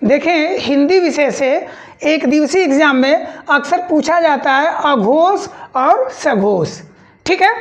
देखें, हिंदी विषय से एक दिवसीय एग्जाम में अक्सर पूछा जाता है अघोष और सघोष। ठीक है,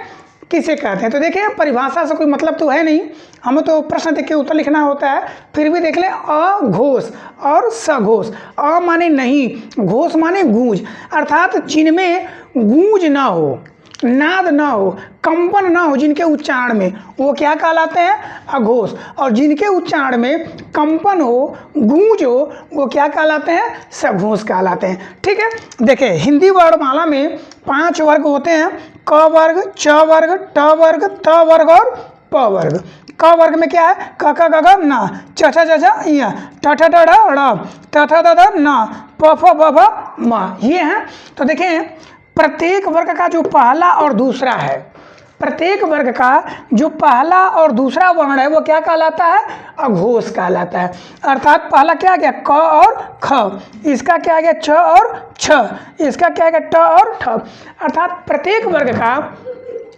किसे कहते हैं? तो देखिए, परिभाषा से कोई मतलब तो है नहीं, हमें तो प्रश्न देख के उत्तर लिखना होता है। फिर भी देख लें, अघोष और सघोष। अ माने नहीं, घोष माने गूंज, अर्थात जिनमें गूंज ना हो, नाद ना हो, कंपन ना हो जिनके उच्चारण में, वो क्या कहलाते हैं? अघोष। और जिनके उच्चारण में कंपन हो, गूंज हो, वो क्या कहलाते हैं? सघोष कहलाते हैं। ठीक है, देखिए हिंदी वर्णमाला में 5 वर्ग होते हैं, क वर्ग, च वर्ग, ट वर्ग, त वर्ग और प वर्ग। क वर्ग में क्या है? क ख ग घ न, च छ छ छ य, ठ ठ ड ढ ड़, त थ द ध न, प फ ब भ म, ये हैं। तो देखें, प्रत्येक वर्ग का जो पहला और दूसरा है, प्रत्येक वर्ग का जो पहला और दूसरा वर्ण है वो क्या कहलाता है? अघोष कहलाता है। अर्थात पहला क्या आ गया? क और ख, इसका क्या आ गया? च और छ, इसका क्या आ गया? ट और ठ। अर्थात प्रत्येक वर्ग का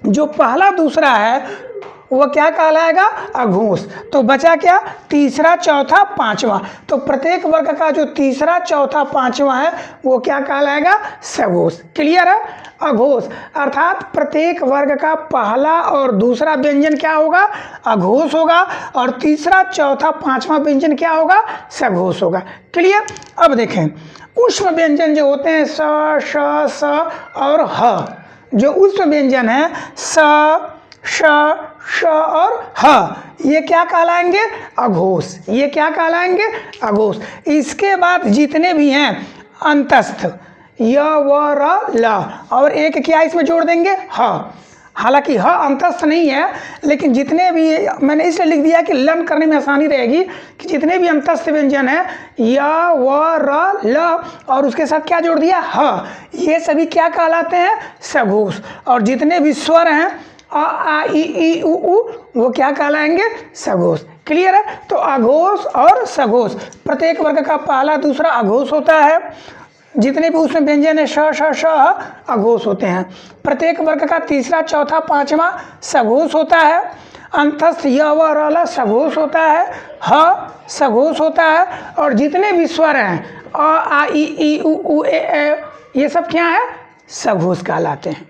जो पहला दूसरा है वो क्या कहलाएगा? अघोष। तो बचा क्या? तीसरा, चौथा, पांचवा। तो प्रत्येक वर्ग का जो तीसरा, चौथा, पांचवा है वो क्या कहलाएगा? सघोष। क्लियर है? अघोष अर्थात प्रत्येक वर्ग का पहला और दूसरा व्यंजन क्या होगा? अघोष होगा, और तीसरा, चौथा, पांचवा व्यंजन क्या होगा? सघोष होगा। क्लियर? अब देखें, ऊष्म व्यंजन जो होते हैं स, श, स और ह, जो ऊष्म व्यंजन है स, श, श और ह, ये क्या कहलाएंगे? अघोष। ये क्या कहलाएंगे? अघोष। इसके बाद जितने भी हैं अंतस्थ, य, व, र, ल, और एक क्या इसमें जोड़ देंगे? ह। हालांकि ह अंतस्थ नहीं है, लेकिन जितने भी, मैंने इसलिए लिख दिया कि लर्न करने में आसानी रहेगी, कि जितने भी अंतस्थ व्यंजन है य, व, र, ल, और उसके साथ क्या जोड़ दिया? ह, ये सभी क्या कहलाते हैं? सघोष। और जितने भी स्वर हैं अ, आ, ई, उ, वो क्या कहलाएंगे? सघोष। क्लियर है? तो अघोष और सघोष, प्रत्येक वर्ग का पहला दूसरा अघोष होता है, जितने भी उसमें व्यंजन है श, श, श, अघोष होते हैं। प्रत्येक वर्ग का तीसरा, चौथा, पांचवा सघोष होता है। अंतस्थ य, व, र, ल सघोष होता है, ह सघोष होता है, और जितने भी स्वर हैं अ, आ, ई, उ, ए, ये सब क्या है? सघोष कहलाते हैं।